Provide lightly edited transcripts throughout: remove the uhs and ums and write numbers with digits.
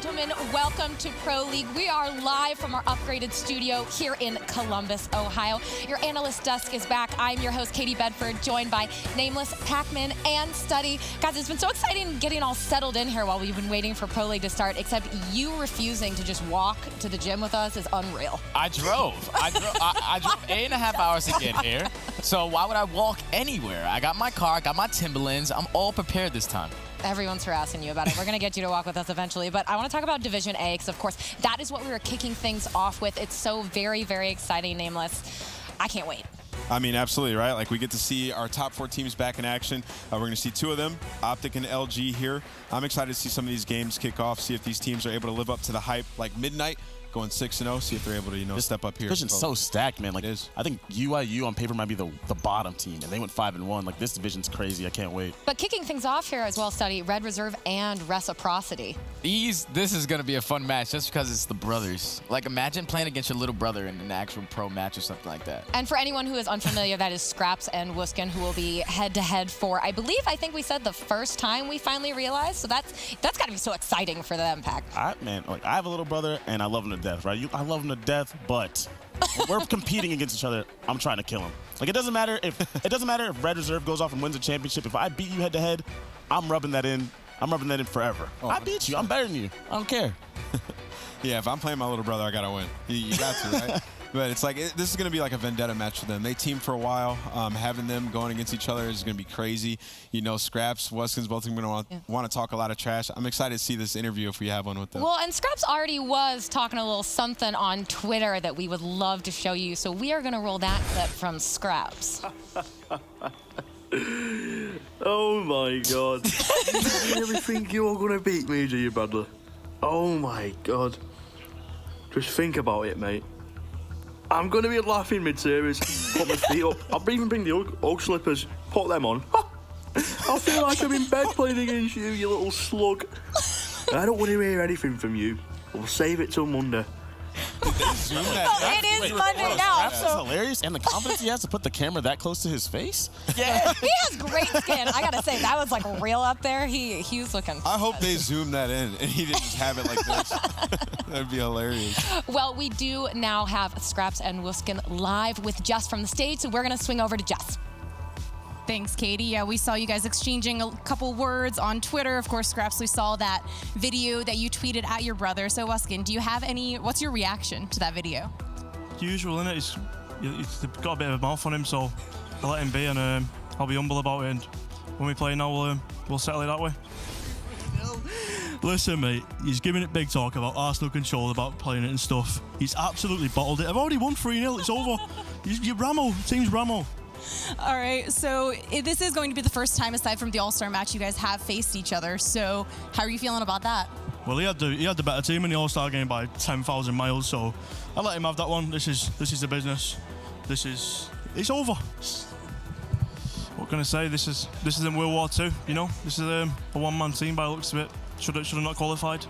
gentlemen, welcome to Pro League. We are live from our upgraded studio here in Columbus, Ohio. Your analyst desk is back. I'm your host, Katie Bedford, joined by Nameless, Pac-Man, and Study. Guys, it's been so exciting getting all settled in here while we've been waiting for Pro League to start, except you refusing to just walk to the gym with us is unreal. I drove. I drove 8.5 hours to get here. So why would I walk anywhere? I got my car, I got my Timberlands. I'm all prepared this time. Everyone's harassing you about it. We're going to get you to walk with us eventually. But I want to talk about Division A because, of course, that is what we were kicking things off with. It's so very, very exciting, Nameless. I can't wait. I mean, absolutely, right? Like, we get to see our top 4 teams back in action. We're going to see 2 of them, Optic and LG here. I'm excited to see some of these games kick off, see if these teams are able to live up to the hype like Midnight, going 6-0, see if they're able to, step up here. This division's so stacked, man. Like, I think UIU on paper might be the bottom team, and they went 5-1. Like, this division's crazy. I can't wait. But kicking things off here as well, Study, Red Reserve and Reciprocity. This is going to be a fun match just because it's the brothers. Like, imagine playing against your little brother in an actual pro match or something like that. And for anyone who is unfamiliar, that is Scraps and Wuskin, who will be head-to-head for, I think we said the first time we finally realized. So that's got to be so exciting for them, Pac. Man, like, I have a little brother, and I love him to death, right? I love him to death, but when we're competing against each other, I'm trying to kill him. Like, it doesn't matter if Red Reserve goes off and wins a championship. If I beat you head-to-head, I'm rubbing that in. I'm rubbing that in forever. Oh, I beat you. I'm better than you. I don't care. Yeah, if I'm playing my little brother, I got to win. You got to, right? But it's like, this is going to be like a vendetta match for them. They teamed for a while. Having them going against each other is going to be crazy. Scraps, Weskins, both of them going to want to talk a lot of trash. I'm excited to see this interview if we have one with them. Well, and Scraps already was talking a little something on Twitter that we would love to show you. So we are going to roll that clip from Scraps. Oh my God. You really think you're going to beat me, do you, brother? Oh my God. Just think about it, mate. I'm going to be laughing mid-series, put my feet up. I'll even bring the Ugg slippers, put them on. I feel like I'm in bed playing against you, you little slug. I don't want to hear anything from you. We'll save it till Monday. It is Monday now. That's hilarious. And the confidence he has to put the camera that close to his face. Yeah. He has great skin. I got to say, that was like real up there. He was looking. I hope they zoom that in and he didn't just have it like this. That'd be hilarious. Well, we do now have Scraps and Wuskin live with Jess from the stage, so we're going to swing over to Jess. Thanks, Katie. Yeah, we saw you guys exchanging a couple words on Twitter. Of course, Scraps, we saw that video that you tweeted at your brother. So, Wuskin, what's your reaction to that video? Usual, innit? He's got a bit of a mouth on him, so I let him be, and I'll be humble about it. And when we play now, we'll settle it that way. Listen, mate, he's giving it big talk about Arsenal control, about playing it and stuff. He's absolutely bottled it. I've already won 3-0. It's over. You're Ramo. Team's Ramo. All right, so this is going to be the first time, aside from the All-Star match, you guys have faced each other. So how are you feeling about that? Well, he had the better team in the All-Star game by 10,000 miles, so I let him have that one. This is the business. It's over. What can I say? This isn't World War II, This is a one-man team by the looks of it. Should have not qualified.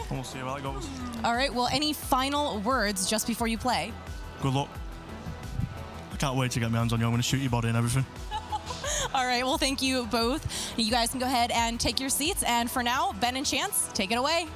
And we'll see how that goes. All right, well, any final words just before you play? Good luck. I can't wait to get my hands on you. I'm going to shoot your body and everything. All right, well, thank you both. You guys can go ahead and take your seats. And for now, Ben and Chance, take it away.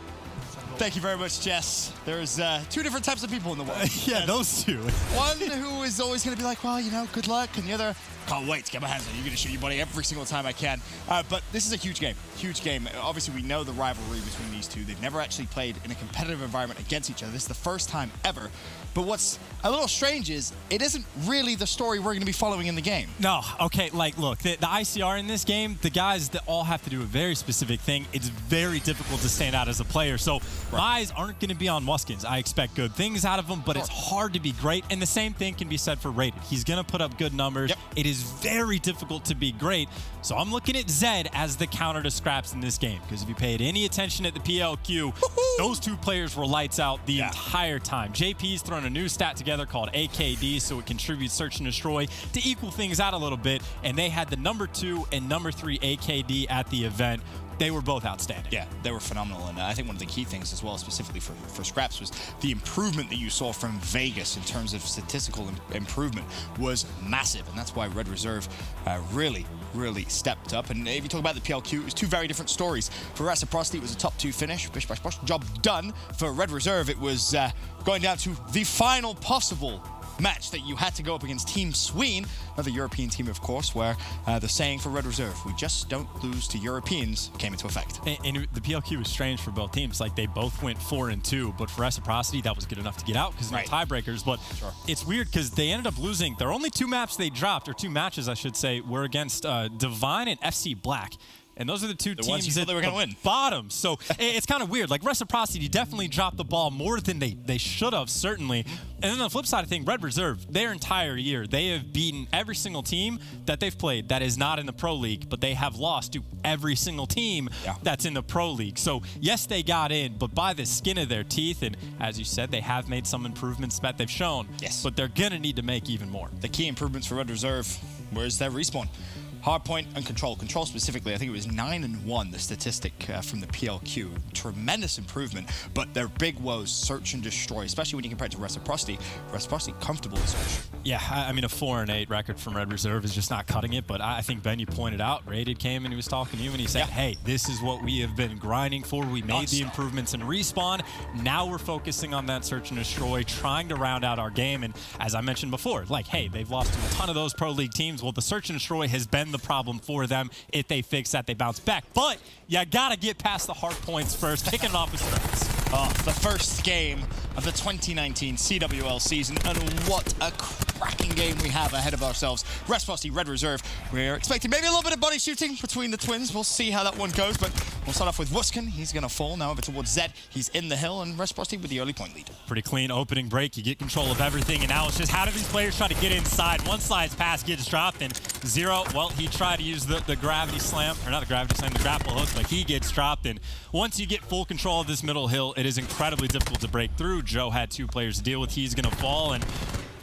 Thank you very much, Jess. There's 2 different types of people in the world. Yeah, those two. One who is always going to be like, well, good luck. And the other, can't wait to get my hands on you. You're going to shoot your body every single time I can. But this is a huge game. Huge game. Obviously, we know the rivalry between these two. They've never actually played in a competitive environment against each other. This is the first time ever. But what's a little strange is it isn't really the story we're going to be following in the game. No, okay, look, the ICR in this game, the guys that all have to do a very specific thing. It's very difficult to stand out as a player. So my eyes aren't going to be on Wuskins. I expect good things out of him, but it's hard to be great. And the same thing can be said for Rated. He's going to put up good numbers. Yep. It is very difficult to be great. So I'm looking at Zed as the counter to Scraps in this game. Because if you paid any attention at the PLQ, those 2 players were lights out the entire time. JP's thrown a new stat together called AKD, so it contributes Search and Destroy to equal things out a little bit. And they had the number 2 and number 3 AKD at the event. they were both outstanding. Yeah, they were phenomenal. And I think one of the key things as well, specifically for Scraps, was the improvement that you saw from Vegas in terms of statistical improvement was massive. And that's why Red Reserve really stepped up. And if you talk about the PLQ, it was two very different stories. For Reciprocity, it was a top 2 finish. Bish, bash, bosh, job done. For Red Reserve, it was going down to the final possible match that you had to go up against Team Sween, another European team, of course, where the saying for Red Reserve, we just don't lose to Europeans, came into effect. And the PLQ was strange for both teams. Like, they both went 4-2, but for Reciprocity, that was good enough to get out because no tiebreakers. But it's weird because they ended up losing. Their only 2 maps they dropped, or 2 matches, I should say, were against Divine and FC Black. And those are the two teams that they were going to win. Bottom. So it's kind of weird. Like, Reciprocity definitely dropped the ball more than they should have, certainly. And then on the flip side of things, Red Reserve, their entire year, they have beaten every single team that they've played that is not in the Pro League, but they have lost to every single team that's in the Pro League. So, yes, they got in, but by the skin of their teeth. And as you said, they have made some improvements that they've shown. Yes. But they're going to need to make even more. The key improvements for Red Reserve, where's their respawn? Hardpoint and control. Control specifically, I think it was 9-1, the statistic from the PLQ. Tremendous improvement, but their big woes, search and destroy, especially when you compare it to Reciprocity. Reciprocity comfortable in search. Yeah, I mean, a 4-8 record from Red Reserve is just not cutting it, but I think, Ben, you pointed out, Rated came and he was talking to you and he said, hey, this is what we have been grinding for. We made the improvements in respawn. Now we're focusing on that search and destroy, trying to round out our game. And as I mentioned before, like, hey, they've lost to a ton of those Pro League teams. Well, the search and destroy has been the problem for them. If they fix that, they bounce back. But you gotta get past the hard points first, kicking it off with Scraps. The first game of the 2019 CWL season, and what a cracking game we have ahead of ourselves. Reciprocity, Red Reserve. We're expecting maybe a little bit of body shooting between the twins. We'll see how that one goes, but we'll start off with Wuskin. He's going to fall now over towards Zed. He's in the hill, and Reciprocity with the early point lead. Pretty clean opening break. You get control of everything, and now it's just how do these players try to get inside? One slides pass gets dropped, and Zero, well, he tried to use the gravity slam, or not the gravity slam, the grapple hook, but he gets dropped. And once you get full control of this middle hill, it is incredibly difficult to break through. Joe had 2 players to deal with. He's going to fall, and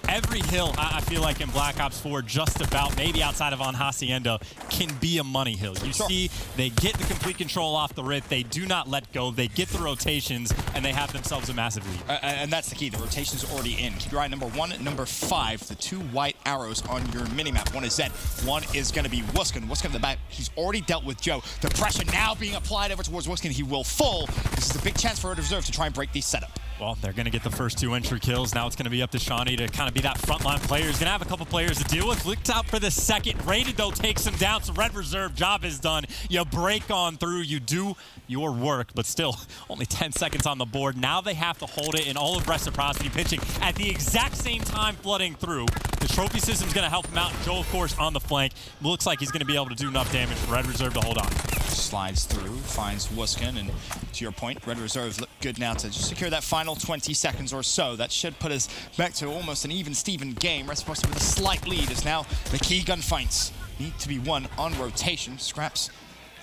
every hill, I feel like in Black Ops 4, just about, maybe outside of on Hacienda, can be a money hill. You see, they get the complete control off the rip. They do not let go. They get the rotations, and they have themselves a massive lead. And that's the key. The rotation's already in. Keep your eye on number 1 and number 5, the 2 white arrows on your minimap. One is Zed. One is going to be Wuskin. Wuskin in the back. He's already dealt with Joe. The pressure now being applied over towards Wuskin. He will fall. This is a big chance for Red Reserve to try and break these setup. Well, they're going to get the first 2 entry kills. Now it's going to be up to Shawnee to kind of be that frontline player. He's going to have a couple players to deal with. Looked out for the second. Rated, though, takes him down. So Red Reserve, job is done. You break on through. You do your work, but still only 10 seconds on the board. Now they have to hold it, and all of Reciprocity pitching at the exact same time flooding through. The trophy system's going to help him out. Joe, of course, on the flank. Looks like he's going to be able to do enough damage for Red Reserve to hold on. Slides through, finds Wuskin, and to your point, Red Reserve look good now to just secure that final 20 seconds or so. That should put us back to almost an even Steven game. Reciprocity with a slight lead as now the key gunfights need to be won on rotation. Scraps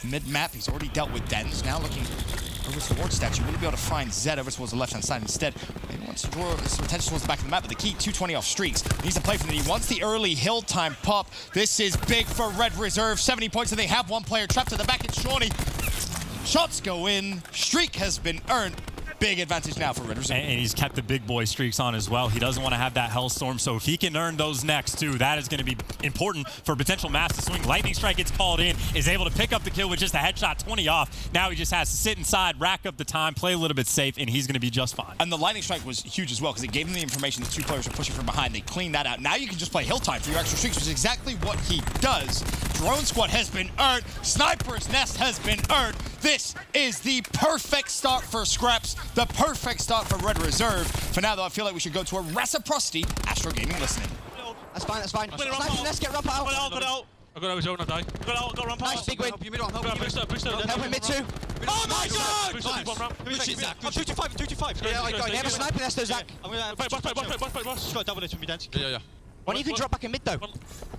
mid-map, he's already dealt with Dens. Now looking over towards Statue, will he be able to find Zed over towards the left-hand side instead? He wants to draw some attention towards the back of the map, but the key, 220 off streaks. He needs to play from the knee. Wants the early hill time pop. This is big for Red Reserve. 70 points, and they have 1 player trapped at the back. It's Shawnee. Shots go in. Streak has been earned. Big advantage now for Red Reserve. And he's kept the big boy streaks on as well. He doesn't want to have that Hellstorm, so if he can earn those next 2, that is going to be important for potential mass to swing. Lightning Strike gets called in, is able to pick up the kill with just a headshot, 20 off. Now he just has to sit inside, rack up the time, play a little bit safe, and he's going to be just fine. And the Lightning Strike was huge as well, because it gave him the information that 2 players were pushing from behind. They cleaned that out. Now you can just play hill time for your extra streaks, which is exactly what he does. Drone Squad has been earned. Sniper's Nest has been earned. This is the perfect start for Scraps, the perfect start for Red Reserve. For now, though, I feel like we should go to a Reciprocity Astro Gaming listening. That's fine, that's fine. Let's get ramp out. Got out. I got his own, I die. Got ramp out. Nice, big win. Help him mid 2. Oh my god! I'm 225. Yeah, I have a sniper nest though, Zach. I'm gonna boss. Got double it with me, Dent. Yeah. Why don't you can drop back in mid though?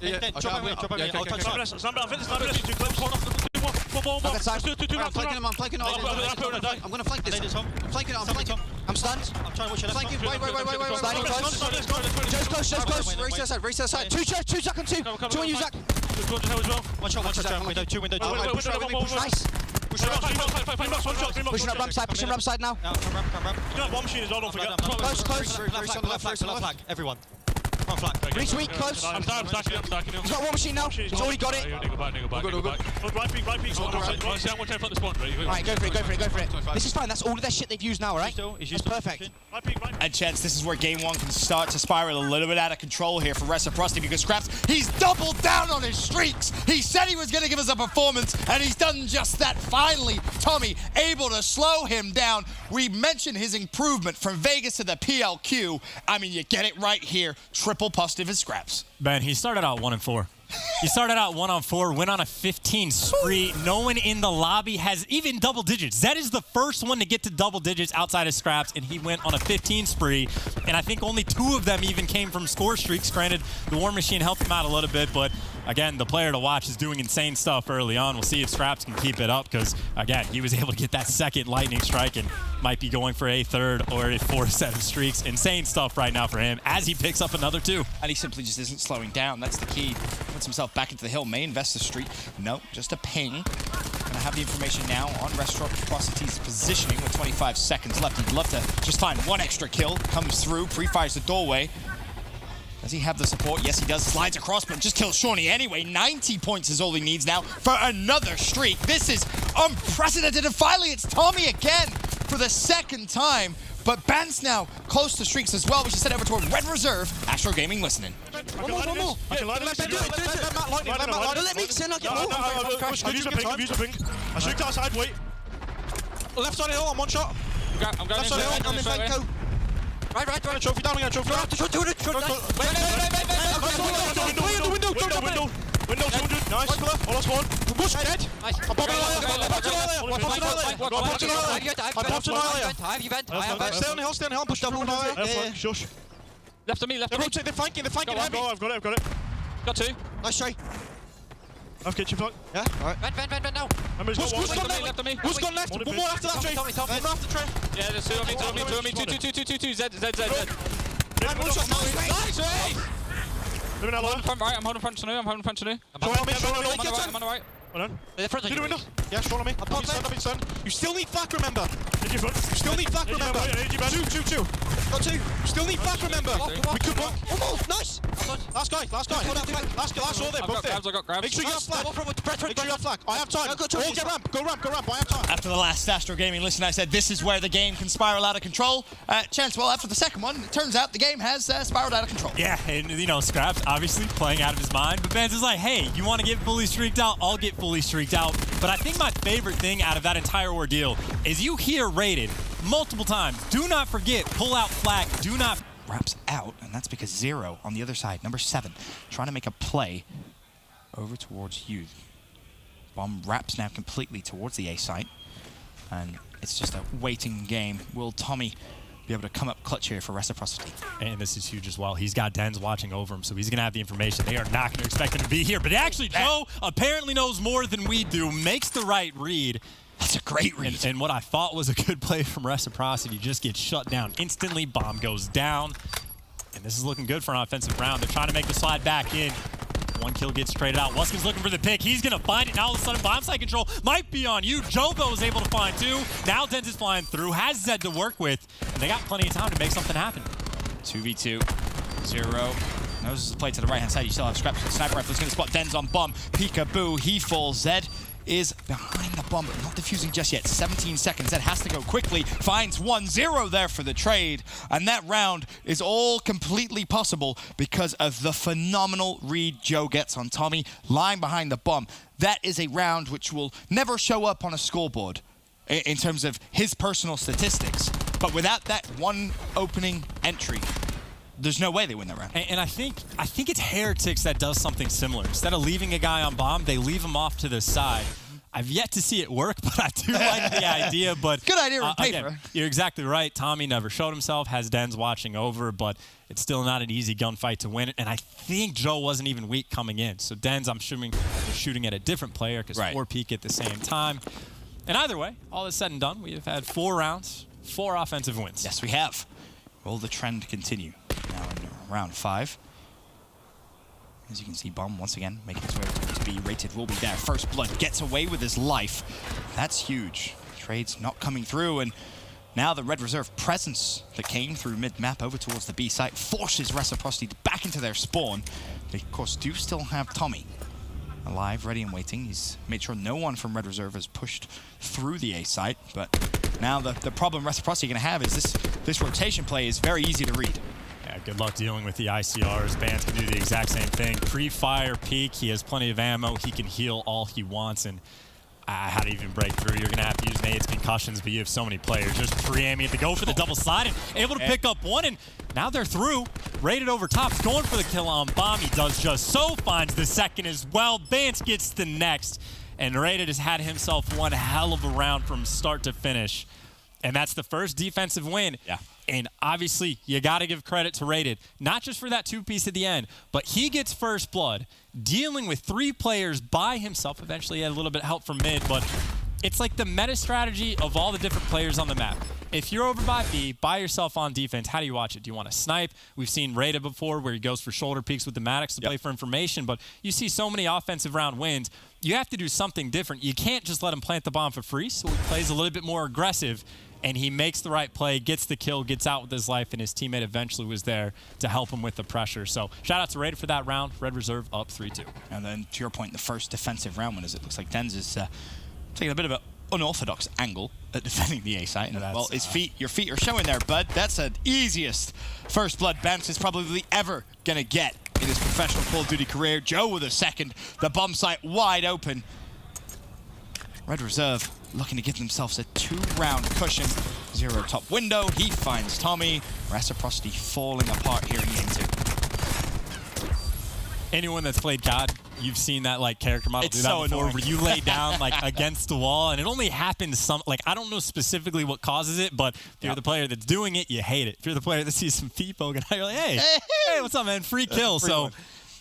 Yeah. Drop back in. I'll touch I'm flanking him. I'm gonna flank this. I'm flanking. I'm stunned. I'm trying to watch your left. Wait. Sliding close. Joe's close. Race to the side. 2 Zach on 2. 2 on you, Zach. Watch out. Window. Nice. Pushing up ramp side, pushing ramp side now. You got one machine as well, don't forget. Close. Everyone. Reach weak, close. I'm stacking him. He's got one machine now. He's already got it. Go back. Right peek. I'm going to try and flip the spawn. Alright, go for it. This is fine, that's all of their shit they've used now, alright? That's perfect. And Chance, this is where game one can start to spiral a little bit out of control here for Reciprocity because Scraps, he's doubled down on his streaks. He said he was going to give us a performance, and he's done just that. Finally, Tommy able to slow him down. We mentioned his improvement from Vegas to the PLQ. I mean, you get it right here. Triple positive as Scraps. Ben, he started out 1-4. He started out 1-4, went on a 15 spree. No one in the lobby has even double digits. Zed is the first one to get to double digits outside of Scraps, and he went on a 15 spree. And I think only 2 of them even came from score streaks. Granted, the War Machine helped him out a little bit, but again, the player to watch is doing insane stuff early on. We'll see if Scraps can keep it up because, again, he was able to get that second lightning strike and might be going for a 3rd or a 4th set of streaks. Insane stuff right now for him as he picks up another 2. And he simply just isn't slowing down. That's the key. Puts himself back into the hill. May invest the street. No, just a ping. Gonna have the information now on Reciprocity's positioning with 25 seconds left. He'd love to just find one extra kill. Comes through, pre-fires the doorway. Does he have the support? Yes, he does. Slides across, but just kills Shawnee anyway. 90 points is all he needs now for another streak. This is unprecedented. And finally, it's Tommy again for the 2nd time. But Bance now close to streaks as well. We should send over toward Red Reserve. Astro Gaming listening. One more. Let me send get more. I've used a ping. I streaked outside, wait. Left side of the hill on one shot. I'm going Left side of the hill, I'm in flank, go. Right. Trophy down, we got a trophy down. Window, 200. Nice. Oh, that's one. Push, dead. Nice. I'm popping Stay on the hill, push down. Shush. Left of me. They're flanking heavy. I've got it. Got 2. Nice try. I've kitchen flank. Yeah, alright. Vent now. Who's gone left? One more after that tree. One more after tree. Yeah, there's 2 on me. 2. Zed. Nice. I'm holding front to new. I'm on the right. Hold on. Through the window. Yeah, Sean on me. I've been stunned. You still need flak, remember. You still need flak, remember. 2. Got 2. Still need flak, remember. We could block. One more. Nice. Last guy. Last all there. Both there. I got grabs. Make sure you have flak. Make sure you have flak. I have time. All get ramp. Go ramp. I have time. After the last Astro Gaming listen, I said this is where the game can spiral out of control. Chance, well, after the second one, it turns out the game has spiraled out of control. Yeah, and Scraps obviously playing out of his mind, but Benz is like, hey, you want to get fully streaked out? I'll get fully streaked out. But I think my favorite thing out of that entire ordeal is you hear rated multiple times. Do not forget, pull out flak. Do not. Wraps out, and that's because 0 on the other side, number 7, trying to make a play over towards Youth. Bomb wraps now completely towards the A site, and it's just a waiting game. Will Tommy be able to come up clutch here for Reciprocity? And this is huge as well. He's got Dens watching over him, so he's going to have the information. They are not going to expect him to be here, but actually, Joe apparently knows more than we do, makes the right read. That's a great read. And what I thought was a good play from Reciprocity just gets shut down instantly. Bomb goes down. And this is looking good for an offensive round. They're trying to make the slide back in. 1 kill gets traded out. Wuskin's looking for the pick. He's going to find it. Now all of a sudden, bomb side control might be on you. Joe, though, is able to find 2. Now Dens is flying through. Has Zed to work with. And they got plenty of time to make something happen. 2v2. 0. Noses the play to the right-hand side. You still have Scraps with sniper rifle. He's going to spot Dens on bomb. Peekaboo. He falls. Zed is behind the bomb, but not defusing just yet. 17 seconds. That has to go quickly. Finds 1-0 there for the trade. And that round is all completely possible because of the phenomenal read Joe gets on Tommy, lying behind the bomb. That is a round which will never show up on a scoreboard in terms of his personal statistics. But without that one opening entry, there's no way they win that round. And I think it's Heretics that does something similar. Instead of leaving a guy on bomb, they leave him off to the side. I've yet to see it work, but I do like the idea. But good idea on paper. Again, you're exactly right. Tommy never showed himself, has Dens watching over, but it's still not an easy gunfight to win. And I think Joe wasn't even weak coming in. So Dens, I'm shooting at a different player because 4 peak at the same time. And either way, all is said and done, we have had 4 rounds, 4 offensive wins. Yes, we have. Will the trend continue? Now in round 5. As you can see, Bomb once again making its way towards B. Rated will be there. First Blood gets away with his life. That's huge. Trades not coming through, and now the Red Reserve presence that came through mid-map over towards the B site forces Reciprocity back into their spawn. They, of course, do still have Tommy alive, ready and waiting. He's made sure no one from Red Reserve has pushed through the A site, but now the problem Reciprocity going to have is this rotation play is very easy to read. Yeah, good luck dealing with the ICRs. Bans can do the exact same thing. Pre-fire peak, he has plenty of ammo. He can heal all he wants, and how to even break through. You're going to have to use nades, concussions, but you have so many players. Just pre-aiming to go for the double slide and able to pick up one, and now they're through. Rated over top. He's going for the kill on bomb. He does just so. Finds the second as well. Vance gets the next, and Rated has had himself one hell of a round from start to finish. And that's the first defensive win. Yeah. And obviously, you got to give credit to Rated, not just for that two-piece at the end, but he gets first blood, dealing with 3 players by himself. Eventually, he had a little bit of help from mid, but it's like the meta strategy of all the different players on the map. If you're over by B, by yourself on defense, how do you watch it? Do you want to snipe? We've seen Rated before where he goes for shoulder peeks with the Maddox to play for information, but you see so many offensive round wins. You have to do something different. You can't just let him plant the bomb for free, so he plays a little bit more aggressive, and he makes the right play, gets the kill, gets out with his life, and his teammate eventually was there to help him with the pressure. So shout out to Rated for that round. Red Reserve up 3-2. And then to your point, the first defensive round winners, it looks like Denz is taking a bit of an unorthodox angle at defending the A site. And well, your feet are showing there, bud. That's the easiest first blood Bance is probably ever going to get in his professional Call of Duty career. Joe with a second. The bomb site wide open. Red Reserve looking to give themselves a 2-round cushion. 0 top window. He finds Tommy. Reciprocity falling apart here in game 2. Anyone that's played COD, you've seen that like character model It's do that so before, annoying. where you lay down like against the wall, and it only happens some. Like I don't know specifically what causes it, but if you're the player that's doing it, you hate it. If you're the player that sees some feet poking out, you're like, hey, what's up, man? Free kill. So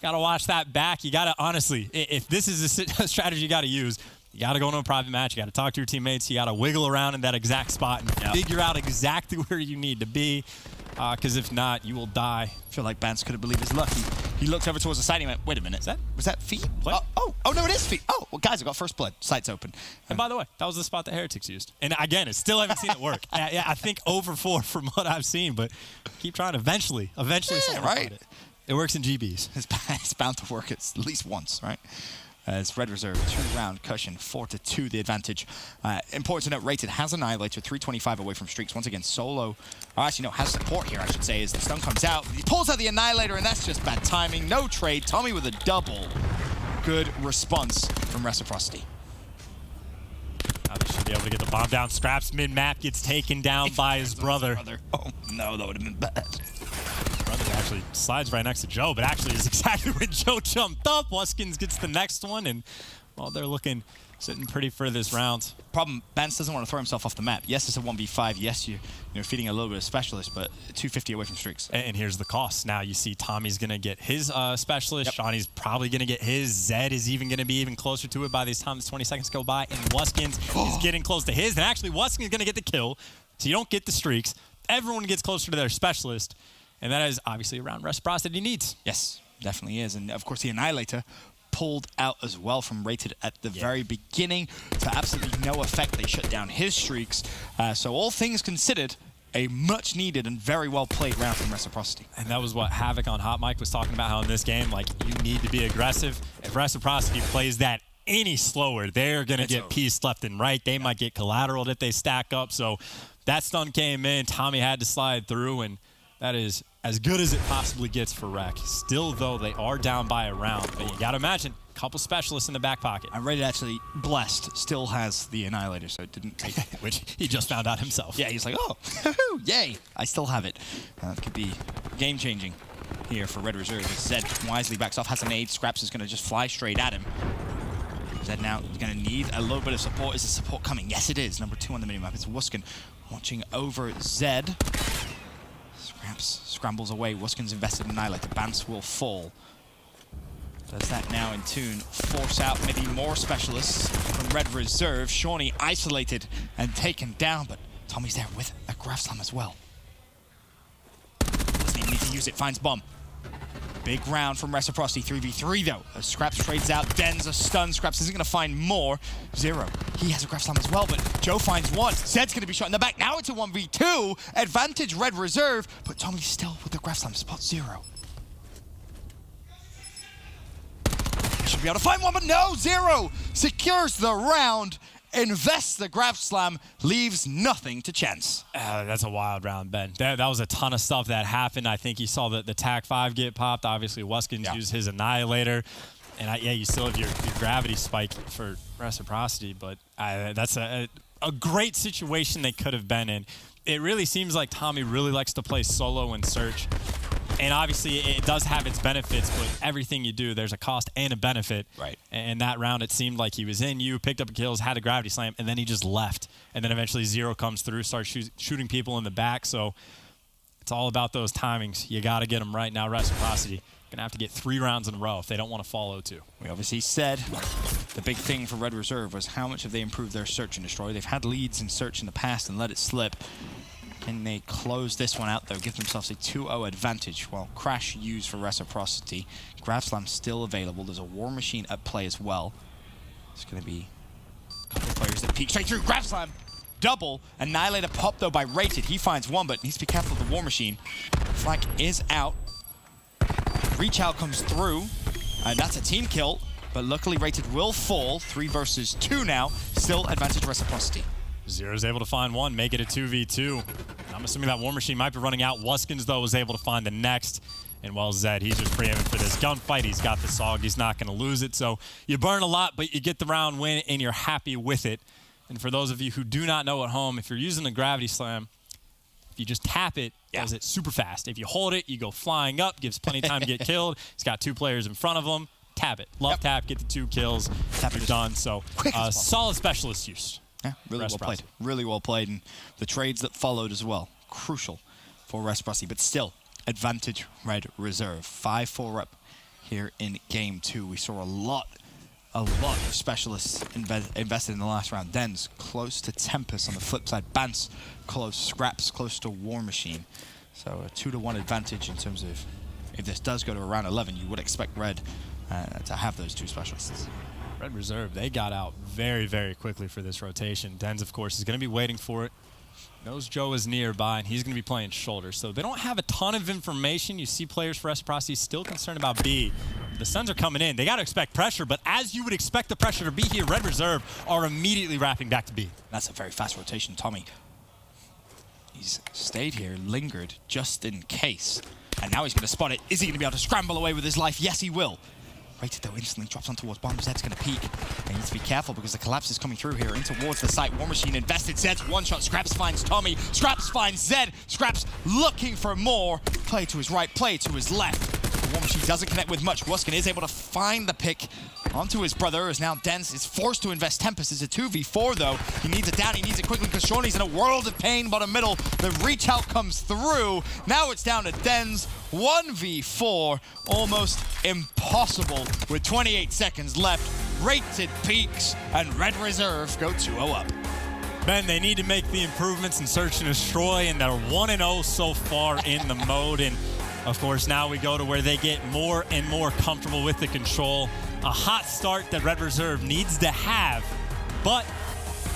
gotta watch that back. You gotta honestly, if this is a strategy you gotta use. You got to go into a private match. You got to talk to your teammates. You got to wiggle around in that exact spot and figure out exactly where you need to be. Because if not, you will die. I feel like Bance couldn't believe his luck. He looked over towards the site and he went, wait a minute. Was that feet? Oh, no, it is feet. Oh, well, guys, I got first blood. Site's open. And by the way, that was the spot that Heretics used. And again, I still haven't seen it work. Yeah, I think over 4 from what I've seen, but keep trying. Eventually, right. It works in GBs. It's bound to work at least once, right? As Red Reserve, 2-round cushion, 4-2 the advantage. Important to note, Rated has Annihilator, 325 away from streaks. Once again, solo, has support here, I should say, as the stun comes out. He pulls out the Annihilator, and that's just bad timing. No trade. Tommy with a double. Good response from Reciprocity. Now they should be able to get the bomb down. Scraps mid-map, gets taken down by his brother. Oh, no, that would have been bad. Brother actually slides right next to Joe, but actually is exactly when Joe jumped up. Wuskins gets the next one, and well, they're sitting pretty for this round. Problem, Bance doesn't want to throw himself off the map. Yes, it's a 1v5. Yes, you're feeding a little bit of specialist, but 250 away from streaks. And here's the cost. Now you see Tommy's going to get his specialist. Shawnee's probably going to get his. Zed is even going to be even closer to it by the time 20 seconds go by, and Wuskins is getting close to his. And actually, Wuskins is going to get the kill, so you don't get the streaks. Everyone gets closer to their specialist. And that is obviously around Reciprocity needs. Yes, definitely is. And of course, the Annihilator pulled out as well from Rated at the very beginning to absolutely no effect. They shut down his streaks. So all things considered, a much needed and very well played round from Reciprocity. And that was what Havoc on Hot Mic was talking about, how in this game, like, you need to be aggressive. If Reciprocity plays that any slower, they're going to get pieced left and right. They might get collateral if they stack up. So that stun came in. Tommy had to slide through, and that is as good as it possibly gets for Rec. Still, though, they are down by a round. But you got to imagine, a couple specialists in the back pocket. I'm ready to actually, blessed, still has the Annihilator, so it didn't take which he just found out himself. Yeah, he's like, oh, yay, I still have it. That could be game-changing here for Red Reserve. Zed wisely backs off, has an aid. Scraps is going to just fly straight at him. Zed now going to need a little bit of support. Is the support coming? Yes, it is. Number 2 on the minimap. It's Wuskin watching over Zed. Scraps scrambles away. Wuskin's invested in Annihilator. Bance will fall. Does that now in tune force out maybe more specialists from Red Reserve. Shawnee isolated and taken down, but Tommy's there with a Graph Slam as well. Doesn't even need to use it. Finds bomb. Big round from Reciprocity, 3v3 though. As Scraps trades out, Den's a stun. Scraps isn't gonna find more. Zero, he has a grab slam as well, but Joe finds one. Zed's gonna be shot in the back. Now it's a 1v2. Advantage Red Reserve, but Tommy's still with the grab slam, spot zero. Should be able to find one, but no, Zero secures the round, invests the grab slam, leaves nothing to chance. That's a wild round, Ben. That was a ton of stuff that happened. I think you saw the TAC 5 get popped. Obviously, Wuskins used his Annihilator. And you still have your gravity spike for Reciprocity, but that's a great situation they could have been in. It really seems like Tommy really likes to play solo and search. And obviously, it does have its benefits, but everything you do, there's a cost and a benefit. Right. And that round, it seemed like he was in you, picked up kills, had a gravity slam, and then he just left. And then eventually Zero comes through, starts shooting people in the back. So it's all about those timings. You got to get them right now. Reciprocity going to have to get 3 rounds in a row if they don't want to fall 0-2. We obviously said the big thing for Red Reserve was how much have they improved their search and destroy. They've had leads in search in the past and let it slip. Can they close this one out, though, give themselves a 2-0 advantage? While Crash used for Reciprocity, Grab Slam still available. There's a War Machine at play as well. There's going to be a couple of players that peek straight through. Grab Slam, double. Annihilator pop, though, by Rated. He finds one, but needs to be careful of the War Machine. Flank is out. Reach out comes through, and that's a team kill. But luckily, Rated will fall. 3 versus 2 now. Still advantage Reciprocity. Zero's able to find one, make it a 2v2. I'm assuming that War Machine might be running out. Wuskins, though, was able to find the next. And, well, Zed, he's just pre-aiming for this gunfight. He's got the SOG. He's not going to lose it. So you burn a lot, but you get the round win, and you're happy with it. And for those of you who do not know at home, if you're using the Gravity Slam, if you just tap it, does it super fast. If you hold it, you go flying up, gives plenty of time to get killed. He's got 2 players in front of him. Tap it. Love tap, get the 2 kills. You're done. So solid specialist use. Yeah, really well played. Really well played. And the trades that followed as well, crucial for Reciprocity. But still, advantage Red Reserve. 5-4 up here in Game 2. We saw a lot of specialists invested in the last round. Den's close to Tempest on the flip side. Bance close. Scraps close to War Machine. So a 2-1 advantage in terms of if this does go to around 11, you would expect Red to have those 2 specialists. Red Reserve, they got out very, very quickly for this rotation. Denz, of course, is going to be waiting for it. Knows Joe is nearby, and he's going to be playing shoulder. So they don't have a ton of information. You see players for Reciprocity still concerned about B. The Suns are coming in. They got to expect pressure, but as you would expect the pressure to be here, Red Reserve are immediately wrapping back to B. That's a very fast rotation, Tommy. He's stayed here, lingered, just in case. And now he's going to spot it. Is he going to be able to scramble away with his life? Yes, he will. Rated, though, instantly drops on towards bomb. Zed's going to peek. They need to be careful because the collapse is coming through here in towards the site. War Machine invested. Zed's one-shot. Scraps finds Tommy. Scraps finds Zed. Scraps looking for more. Play to his right, play to his left. The War Machine doesn't connect with much. Wuskin is able to find the pick onto his brother, as now Denz is forced to invest. Tempest is a 2v4, though. He needs it down. He needs it quickly because Shawnee's in a world of pain bottom middle. The reach out comes through. Now it's down to Denz. 1v4. Almost impossible with 28 seconds left. Rated peaks, and Red Reserve go 2-0 up. Ben, they need to make the improvements in search and destroy, and they're 1-0 so far in the mode. And of course, now we go to where they get more and more comfortable with the control. A hot start that Red Reserve needs to have, but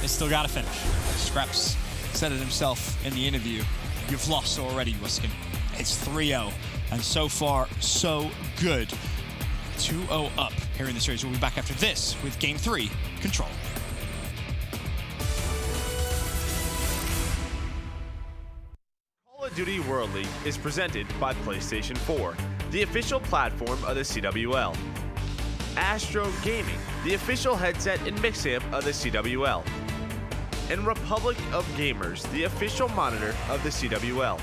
they still got to finish. Scraps said it himself in the interview. You've lost already, Wuskin. It's 3-0, and so far, so good. 2-0 up here in the series. We'll be back after this with Game 3, Control. Call of Duty World League is presented by PlayStation 4, the official platform of the CWL. Astro Gaming, the official headset and mix amp of the CWL. And Republic of Gamers, the official monitor of the CWL.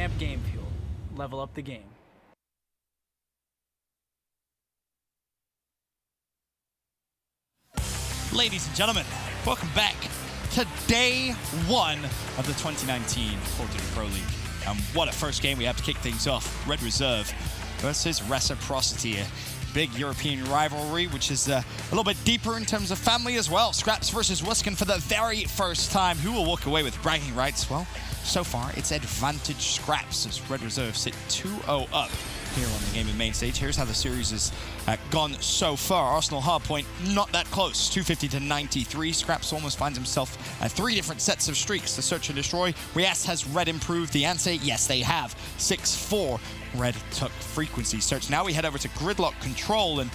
Champ Game Fuel. Level up the game. Ladies and gentlemen, welcome back to day one of the 2019 Call of Duty Pro League. And what a first game we have to kick things off. Red Reserve versus Reciprocity, a big European rivalry, which is a little bit deeper in terms of family as well. Scraps versus Wuskin for the very first time. Who will walk away with bragging rights? Well, so far it's advantage Scraps as Red Reserve sit 2-0 up here on the gaming main stage. Here's how the series has gone so far. Arsenal Hardpoint not that close, 250 to 93. Scraps almost finds himself at 3 different sets of streaks. The Search and Destroy. Rias, has Red improved the answer? Yes, they have. 6-4. Red took frequency search. Now we head over to Gridlock Control, and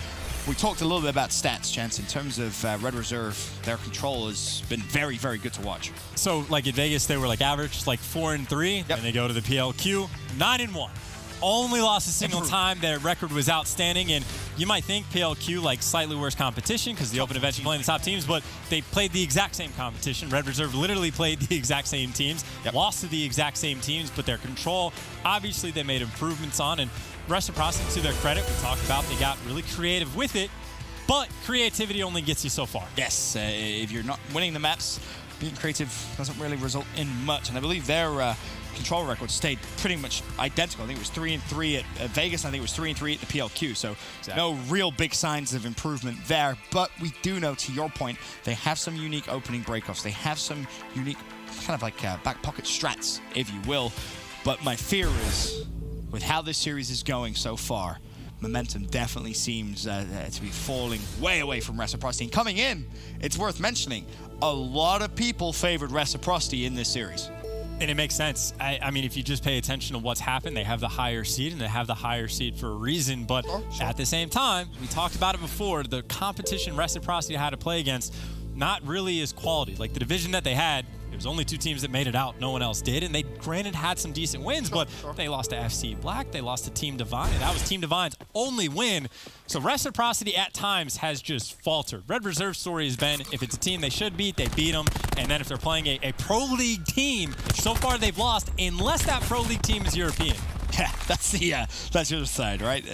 we talked a little bit about stats, Chance. In terms of Red Reserve, their control has been very, very good to watch. So, like in Vegas, they were like average, like 4-3, and they go to the PLQ, 9-1. Only lost a single time. Their record was outstanding, and you might think PLQ like slightly worse competition because the open events are playing the top teams, but they played the exact same competition. Red Reserve literally played the exact same teams, lost to the exact same teams, but their control, obviously they made improvements on, and Reciprocity, to their credit, we talked about, they got really creative with it, but creativity only gets you so far. Yes, if you're not winning the maps, being creative doesn't really result in much, and I believe their control record stayed pretty much identical. I think it was 3-3 at Vegas, and I think it was 3-3 at the PLQ, so no real big signs of improvement there. But we do know, to your point, they have some unique opening breakoffs. They have some unique kind of like back pocket strats, if you will. But my fear is, with how this series is going so far, momentum definitely seems to be falling way away from Reciprocity. And coming in, it's worth mentioning, a lot of people favored Reciprocity in this series. And it makes sense. I mean, if you just pay attention to what's happened, they have the higher seed, and they have the higher seed for a reason. But at the same time, we talked about it before, the competition Reciprocity had to play against not really is quality. Like the division that they had, it was only 2 teams that made it out. No one else did. And they, granted, had some decent wins, but they lost to FC Black. They lost to Team Divine. And that was Team Divine's only win. So Reciprocity at times has just faltered. Red Reserve's story has been, if it's a team they should beat, they beat them. And then if they're playing a Pro League team, so far they've lost, unless that Pro League team is European. Yeah, that's the other side, right?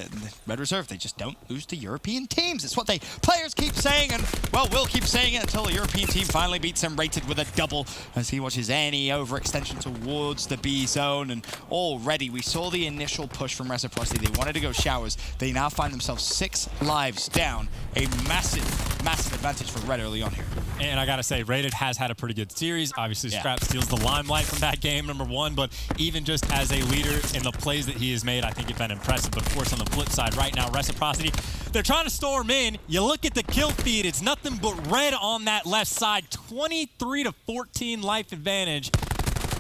Red Reserve, they just don't lose to European teams. It's what players keep saying, and well, we'll keep saying it until a European team finally beats them, rated with a double, as he watches any overextension towards the B zone. And already we saw the initial push from Reciprocity. They wanted to go showers. They now find themselves 6 lives down. A massive, massive advantage for Red early on here. And I gotta say, Rated has had a pretty good series. Obviously, Scrap steals the limelight from that game, #1, but even just as a leader in the plays that he has made, I think it's been impressive. But of course, on the flip side, right now, Reciprocity, they're trying to storm in. You look at the kill feed, it's nothing but Red on that left side, 23 to 14 life advantage.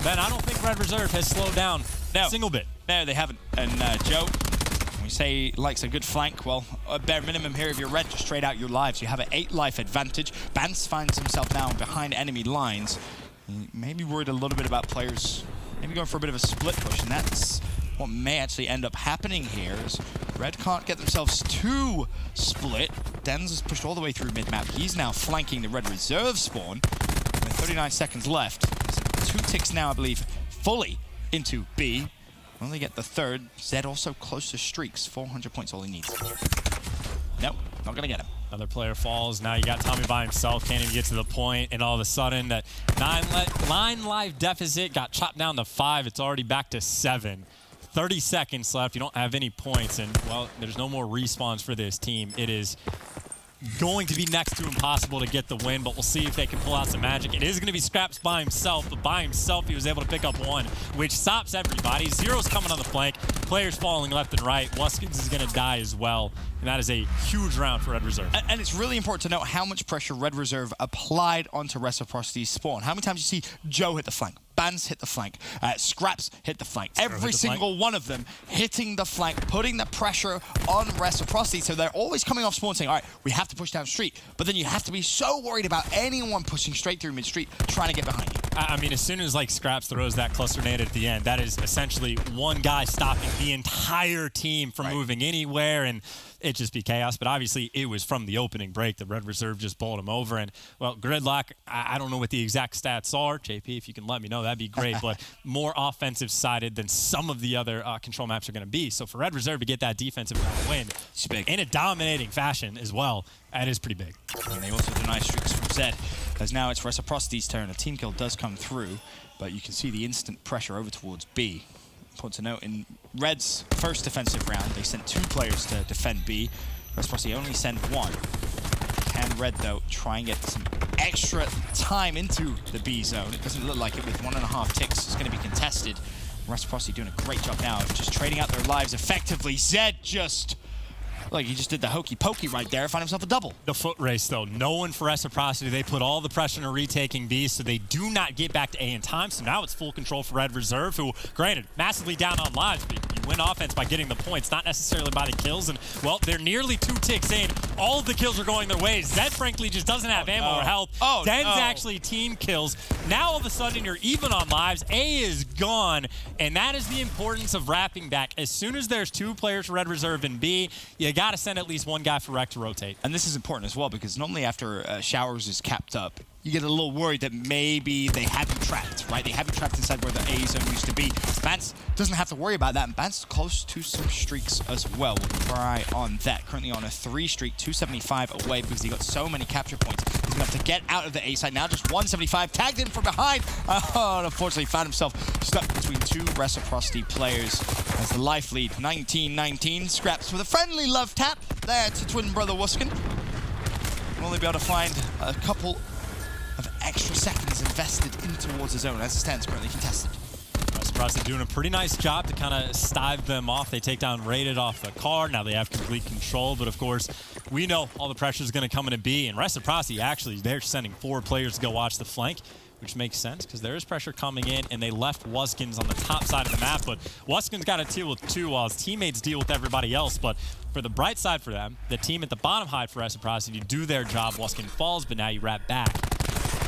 Then I don't think Red Reserve has slowed down a single bit. No, they haven't. And Joe, we say likes a good flank. Well, a bare minimum here, if you're Red, just trade out your lives. You have an 8 life advantage. Bance finds himself now behind enemy lines. Maybe worried a little bit about players maybe going for a bit of a split push, and that's what may actually end up happening here, is Red can't get themselves too split. Denz is pushed all the way through mid-map. He's now flanking the Red Reserve spawn with 39 seconds left. So 2 ticks now, I believe, fully into B. Will they get the 3rd? Zed also close to streaks. 400 points all he needs. Nope, not gonna get him. Another player falls. Now you got Tommy by himself. Can't even get to the point. And all of a sudden, that 9 life deficit got chopped down to 5. It's already back to 7. 30 seconds left. You don't have any points. And, well, there's no more respawns for this team. It is going to be next to impossible to get the win, but we'll see if they can pull out some magic. It is going to be Scraps by himself, but by himself he was able to pick up 1, which stops everybody. Zero's coming on the flank, players falling left and right. Wuskins is going to die as well, and that is a huge round for Red Reserve. And it's really important to note how much pressure Red Reserve applied onto Reciprocity's spawn. How many times you see Joe hit the flank, Bans hit the flank, Scraps hit the flank. Every single one of them hitting the flank, putting the pressure on Reciprocity. So they're always coming off spawn saying, all right, we have to push down street. But then you have to be so worried about anyone pushing straight through mid-street trying to get behind you. I mean, as soon as like Scraps throws that cluster nade at the end, that is essentially one guy stopping the entire team from moving anywhere, and it just be chaos. But obviously, it was from the opening break. The Red Reserve just bowled him over, and well, Gridlock, I don't know what the exact stats are. JP, if you can let me know, that'd be great. But more offensive sided than some of the other control maps are going to be. So for Red Reserve to get that defensive round win in a dominating fashion as well, that is pretty big. And they also deny streaks from Zed, as now it's Reciprocity's turn. A team kill does come through, but you can see the instant pressure over towards B. Important to note, in Red's first defensive round, they sent 2 players to defend B. Reciprocity only send 1. Can Red, though, try and get some extra time into the B zone? It doesn't look like it with 1.5 ticks. It's going to be contested. Reciprocity doing a great job now of just trading out their lives effectively. Zed just... like, he just did the hokey pokey right there, find himself a double. The foot race, though, no one for Reciprocity. They put all the pressure into retaking B, so they do not get back to A in time. So now it's full control for Red Reserve, who, granted, massively down on lives, but you win offense by getting the points, not necessarily by the kills. And, well, they're nearly 2 ticks in. All of the kills are going their way. Zed, frankly, just doesn't have ammo or health. Den's actually team kills. Now, all of a sudden, you're even on lives. A is gone, and that is the importance of wrapping back. As soon as there's 2 players for Red Reserve in B, you got to send at least 1 guy for Rec to rotate. And this is important as well, because normally after Showers is capped up, you get a little worried that maybe they have you trapped, right? They have you trapped inside where the A zone used to be. Bance doesn't have to worry about that, and Bance close to some streaks as well. We'll keep our eye on that. Currently on a 3 streak, 275 away because he got so many capture points. He's going to have to get out of the A side now, just 175, tagged in from behind. Oh, and unfortunately found himself stuck between 2 Reciprocity players as the life lead, 19-19. Scraps with a friendly love tap there to twin brother Wuskin. We'll only be able to find a couple of extra seconds invested in towards the zone as it stands currently contested. Reciprocity doing a pretty nice job to kind of stave them off. They take down Rated off the car. Now they have complete control, but of course, we know all the pressure is going to come into B, and Reciprocity actually, they're sending 4 players to go watch the flank, which makes sense because there is pressure coming in, and they left Wuskins on the top side of the map, but Wuskins got to deal with 2 while his teammates deal with everybody else. But for the bright side for them, the team at the bottom hide for Reciprocity do their job. Wuskin falls, but now you wrap back.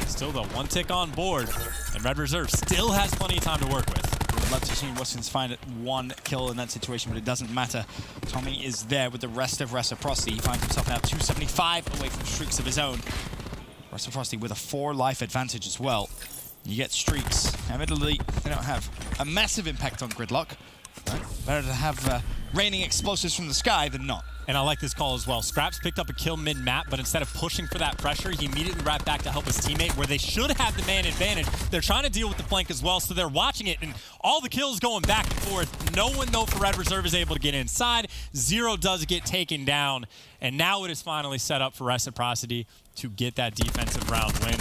Still, though, 1 tick on board, and Red Reserve still has plenty of time to work with. I'd love to see Wuskins find 1 kill in that situation, but it doesn't matter. Tommy is there with the rest of Reciprocity. He finds himself now 275 away from streaks of his own. Reciprocity with a 4 life advantage as well. You get streaks. Admittedly, they don't have a massive impact on Gridlock. Better to have raining explosives from the sky than not. And I like this call as well. Scraps picked up a kill mid-map, but instead of pushing for that pressure, he immediately wrapped back to help his teammate, where they should have the man advantage. They're trying to deal with the flank as well, so they're watching it, and all the kills going back and forth. No one, though, for Red Reserve is able to get inside. 0 does get taken down, and now it is finally set up for Reciprocity to get that defensive round win.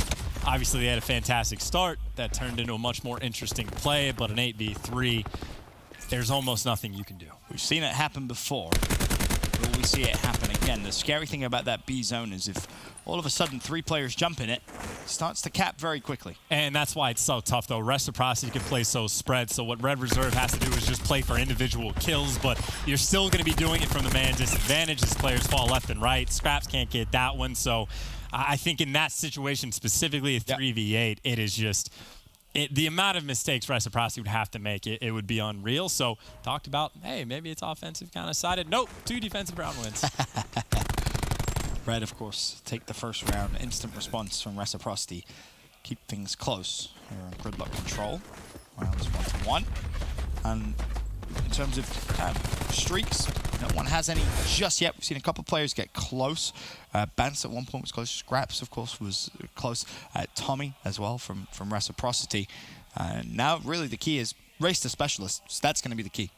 Obviously, they had a fantastic start. That turned into a much more interesting play, but an 8v3, there's almost nothing you can do. We've seen it happen before. Will we see it happen again? The scary thing about that B zone is if all of a sudden 3 players jump in it, it starts to cap very quickly. And that's why it's so tough, though. Reciprocity can play so spread, so what Red Reserve has to do is just play for individual kills, but you're still going to be doing it from the man disadvantage as players fall left and right. Scraps can't get that one, so I think in that situation, specifically a 3v8, it is just... the amount of mistakes Reciprocity would have to make, it would be unreal. So talked about, hey, maybe it's offensive kind of sided. Nope, 2 defensive round wins. Red, of course, take the first round. Instant response from Reciprocity. Keep things close. Here in Gridlock control. Rounds 1-1. And in terms of streaks, no one has any just yet. We've seen a couple of players get close. Bance at one point was close. Scraps, of course, was close. Tommy as well from Reciprocity. Now, really, the key is race to specialists. That's going to be the key.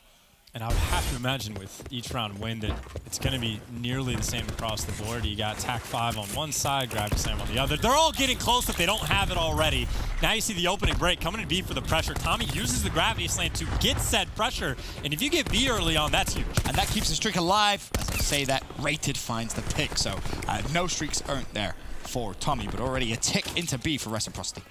And I would have to imagine with each round win that it's going to be nearly the same across the board. You got TAC 5 on one side, Gravity Slam on the other. They're all getting close if they don't have it already. Now you see the opening break coming to B for the pressure. Tommy uses the Gravity Slam to get said pressure. And if you get B early on, that's huge. And that keeps the streak alive. As I say that, Rated finds the pick. So no streaks earned there for Tommy, but already a tick into B for Reciprocity.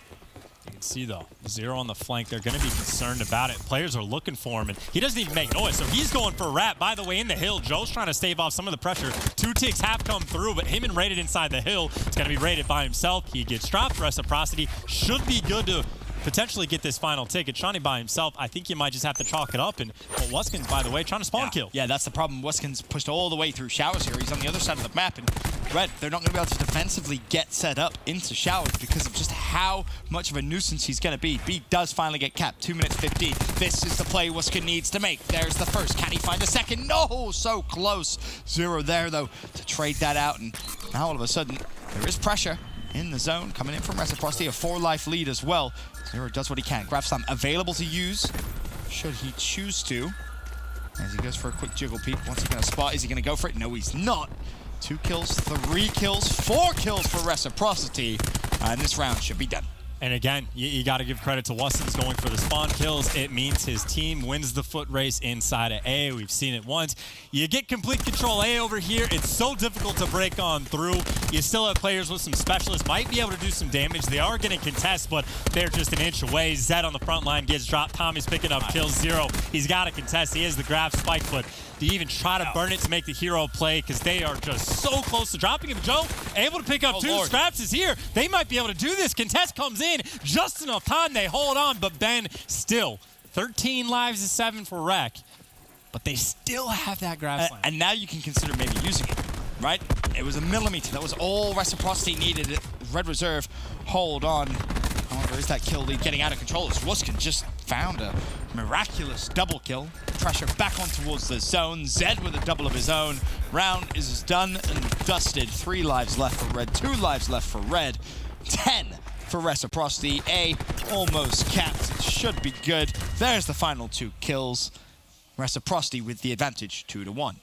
You can see, though, 0 on the flank. They're going to be concerned about it. Players are looking for him, and he doesn't even make noise, so he's going for a wrap. By the way, in the hill, Joe's trying to stave off some of the pressure. 2 ticks have come through, but him and Rated inside the hill. It's going to be Rated by himself. He gets dropped. Reciprocity should be good to potentially get this final ticket. Shani by himself, I think you might just have to chalk it up. And Wuskins, by the way, trying to spawn kill. Yeah, that's the problem. Wuskins pushed all the way through showers here. He's on the other side of the map, and Red, they're not going to be able to defensively get set up into showers because of just how much of a nuisance he's going to be. B does finally get capped, 2 minutes 15. This is the play Wuskin needs to make. There's the first. Can he find a second? No, so close. 0 there, though, to trade that out. And now all of a sudden, there is pressure in the zone coming in from Reciprocity, a 4-life lead as well. 0 does what he can. Grab slam available to use, should he choose to. As he goes for a quick jiggle peek. What's he going to spot? Is he going to go for it? No, he's not. 2 kills, 3 kills, 4 kills for Reciprocity. And this round should be done. And again, you got to give credit to Wuskins going for the spawn kills. It means his team wins the foot race inside of A. We've seen it once. You get complete control A over here. It's so difficult to break on through. You still have players with some specialists, might be able to do some damage. They are going to contest, but they're just an inch away. Zed on the front line gets dropped. Tommy's picking up kills, 0. He's got to contest. He has the grab spike foot. To even try to burn it to make the hero play because they are just so close to dropping him. Joe, able to pick up 2. Lord. Scraps is here. They might be able to do this. Contest comes in just enough time. They hold on, but Ben still 13 lives to 7 for Rec. But they still have that grab slam. And now you can consider maybe using it, right? It was a millimeter. That was all Reciprocity needed. Red Reserve, hold on. However, is that kill lead getting out of control as Wuskin just found a miraculous double kill. Pressure back on towards the zone. Zed with a double of his own. Round is done and dusted. 3 lives left for Red, 2 lives left for Red. 10 for Reciprocity. A almost capped. It should be good. There's the final 2 kills. Reciprocity with the advantage, 2-1.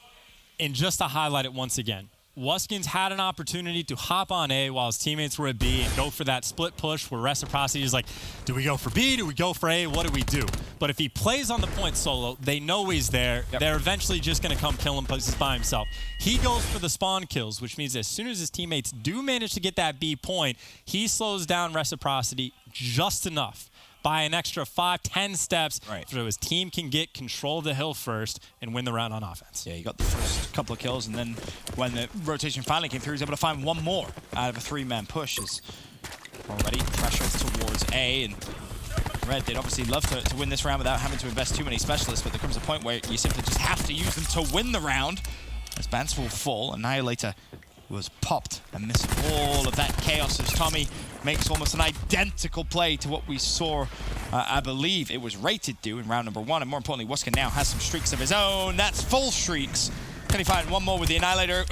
And just to highlight it once again, Wuskins had an opportunity to hop on A while his teammates were at B and go for that split push where Reciprocity is like, do we go for B? Do we go for A? What do we do? But if he plays on the point solo, they know he's there. Yep. They're eventually just going to come kill him because he's by himself. He goes for the spawn kills, which means as soon as his teammates do manage to get that B point, he slows down Reciprocity just enough by an extra 5-10 steps so his team can get control of the hill first and win the round on offense. Yeah, he got the first couple of kills, and then when the rotation finally came through, he was able to find 1 more out of a 3-man push. Is already pressure towards A, and Red, they'd obviously love to win this round without having to invest too many specialists, but there comes a point where you simply just have to use them to win the round. As Bans will fall, Annihilator was popped and missing all of that chaos as Tommy makes almost an identical play to what we saw, I believe it was Rated do in round number 1, and more importantly, Wuskin now has some streaks of his own. That's full streaks. Can he find 1 more with the Annihilator?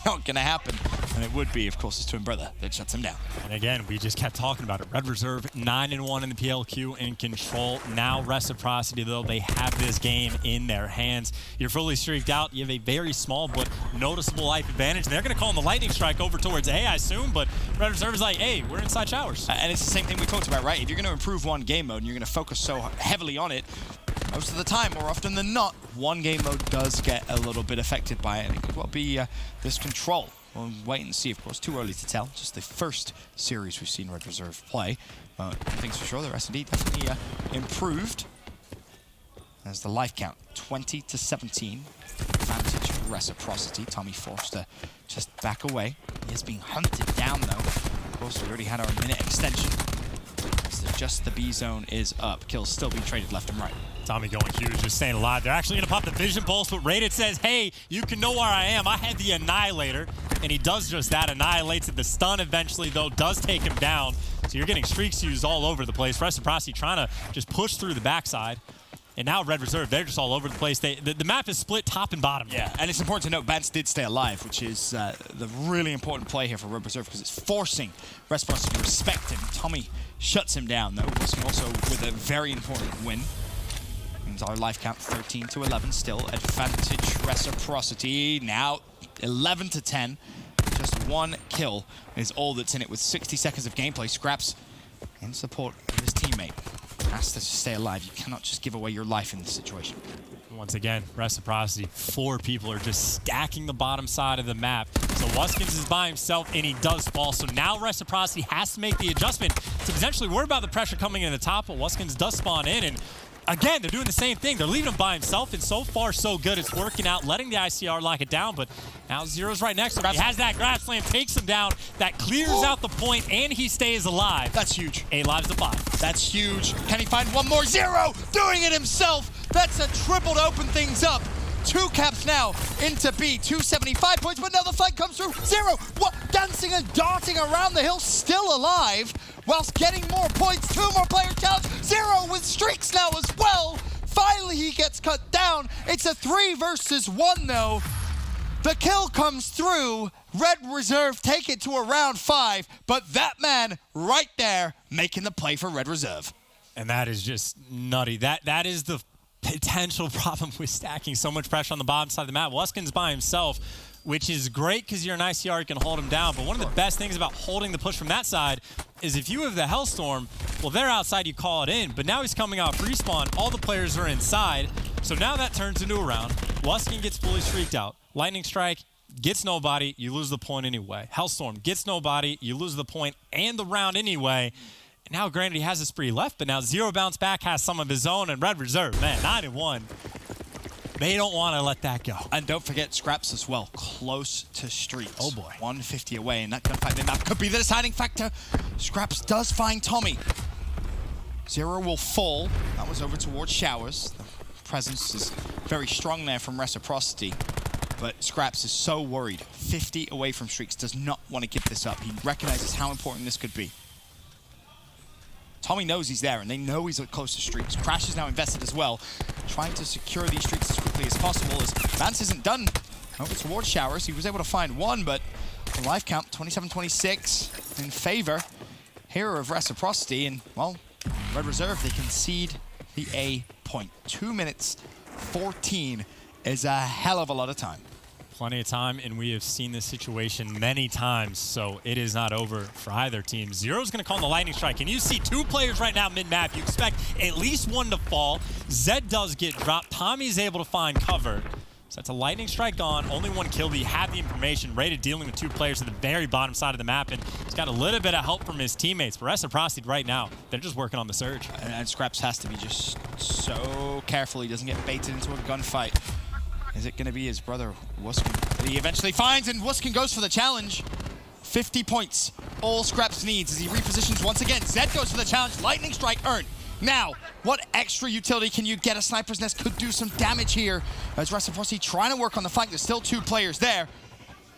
Not gonna happen. And it would be, of course, his twin brother that shuts him down. And again, we just kept talking about it. Red Reserve 9-1 in the PLQ in control. Now Reciprocity, though, they have this game in their hands. You're fully streaked out. You have a very small but noticeable life advantage. They're going to call in the lightning strike over towards A, I assume, but Red Reserve is like, hey, we're inside showers. And it's the same thing we talked about, right? If you're going to improve one game mode and you're going to focus so heavily on it, most of the time, more often than not, one game mode does get a little bit affected by it. And it could well be this control. We'll wait and see, of course. Too early to tell. Just the first series we've seen Red Reserve play. Things for sure, the S&D definitely improved. As the life count, 20-17. Advantage for Reciprocity. Tommy forced to just back away. He is being hunted down, though. Of course, we already had our minute extension. Just the B zone is up. Kills still being traded left and right. Tommy going huge, just staying alive. They're actually going to pop the vision pulse, but Rated says, hey, you can know where I am. I had the Annihilator, and he does just that. Annihilates it. The stun eventually, though, does take him down. So you're getting streaks used all over the place. Reciprocity trying to just push through the backside. And now Red Reserve, they're just all over the place. The map is split top and bottom. Yeah, and it's important to note Bance did stay alive, which is the really important play here for Red Reserve because it's forcing Reciprocity to respect him. Tommy shuts him down, though. Wuskin also with a very important win. Means our life count 13-11, still advantage Reciprocity. Now 11-10. Just 1 kill is all that's in it with 60 seconds of gameplay. Scraps in support of his teammate. Has to stay alive. You cannot just give away your life in this situation. Once again, Reciprocity, 4 people are just stacking the bottom side of the map. So Wuskins is by himself, and he does fall. So now Reciprocity has to make the adjustment to potentially worry about the pressure coming in the top, but Wuskins does spawn in, and again, they're doing the same thing. They're leaving him by himself, and so far, so good. It's working out, letting the ICR lock it down, but now Zero's right next to him. He has that grab slam, takes him down. That clears out the point, and he stays alive. That's huge. 8 lives to 5. That's huge. Can he find one more? Zero doing it himself. That's a triple to open things up. 2 caps now into B, 275 points, but now the fight comes through. Zero, what? Dancing and darting around the hill, still alive, whilst getting more points. 2 more player challenge. Zero with streaks now as well. Finally, he gets cut down. It's a 3 versus 1 though. The kill comes through. Red Reserve take it to around 5, but that man right there making the play for Red Reserve. And that is just nutty. That is the potential problem with stacking so much pressure on the bottom side of the map. Wuskin's by himself, which is great because you're an ICR, you can hold him down. But one of the best things about holding the push from that side is if you have the Hellstorm, well, they're outside, you call it in. But now he's coming off respawn, all the players are inside. So now that turns into a round. Wuskin gets fully streaked out. Lightning Strike gets nobody, you lose the point anyway. Hellstorm gets nobody, you lose the point and the round anyway. And now, granted, he has a spree left, but now Zero Bounce Back has some of his own, and Red Reserve, man, 9-1. They don't want to let that go. And don't forget Scraps as well, close to streaks. Oh boy. 150 away, and that gunfight map could be the deciding factor. Scraps does find Tommy. Zero will fall. That was over towards Showers. The presence is very strong there from Reciprocity. But Scraps is so worried. 50 away from streaks, does not want to give this up. He recognizes how important this could be. Tommy knows he's there, and they know he's close to streaks. Crash is now invested as well, trying to secure these streaks as quickly as possible, as Vance isn't done over towards Showers. He was able to find 1, but the life count, 27-26, in favor here of Reciprocity, and, well, Red Reserve, they concede the A point. 2 minutes 14 is a hell of a lot of time. Plenty of time, and we have seen this situation many times, so it is not over for either team. Zero's going to call in the Lightning Strike, and you see 2 players right now mid-map. You expect at least 1 to fall. Zed does get dropped. Tommy's able to find cover. So that's a Lightning Strike gone. Only 1 kill. We have the information. Rated dealing with 2 players at the very bottom side of the map, and he's got a little bit of help from his teammates. But Reciprocity right now, they're just working on the surge. And Scraps has to be just so careful he doesn't get baited into a gunfight. Is it going to be his brother, Wuskin, that he eventually finds, and Wuskin goes for the challenge. 50 points, all Scraps needs as he repositions once again. Zed goes for the challenge, Lightning Strike earned. Now, what extra utility can you get? A Sniper's Nest could do some damage here as Reciprocity trying to work on the flank. There's still 2 players there.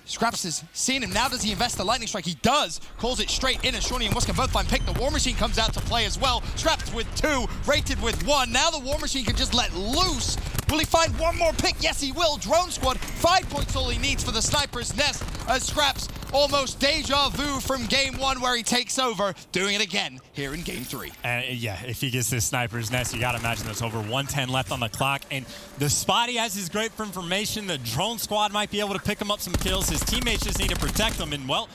Scraps has seen him. Now does he invest the Lightning Strike? He does. Calls it straight in as Shawnee and Wuskin both find pick. The War Machine comes out to play as well. Scraps with 2, rated with 1. Now the War Machine can just let loose. Will he find 1 more pick? Yes, he will. Drone Squad, 5 points all he needs for the Sniper's Nest as Scraps almost deja vu from game 1 where he takes over, doing it again here in game 3. Yeah, if he gets this Sniper's Nest, you got to imagine there's over 110 left on the clock. And the spot he has is great for information. The Drone Squad might be able to pick him up some kills. His teammates just need to protect him, and, well,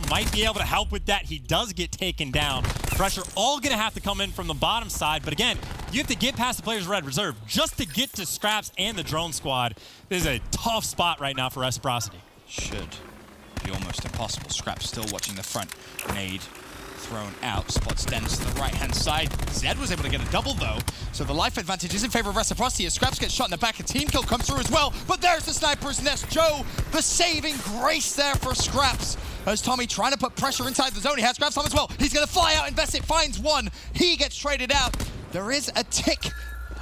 might be able to help with that. He does get taken down. Pressure all going to have to come in from the bottom side. But, again, you have to get past the players of Red Reserve just to get to Scraps and the Drone Squad. This is a tough spot right now for Reciprocity. Should be almost impossible. Scraps still watching the front. Nade thrown out. Spots Dennis to the right-hand side. Zed was able to get a double, though. So the life advantage is in favor of Reciprocity as Scraps gets shot in the back. A team kill comes through as well. But there's the Sniper's Nest. Joe, the saving grace there for Scraps. As Tommy trying to put pressure inside the zone. He has Scraps on as well. He's going to fly out, invest it, finds 1. He gets traded out. There is a tick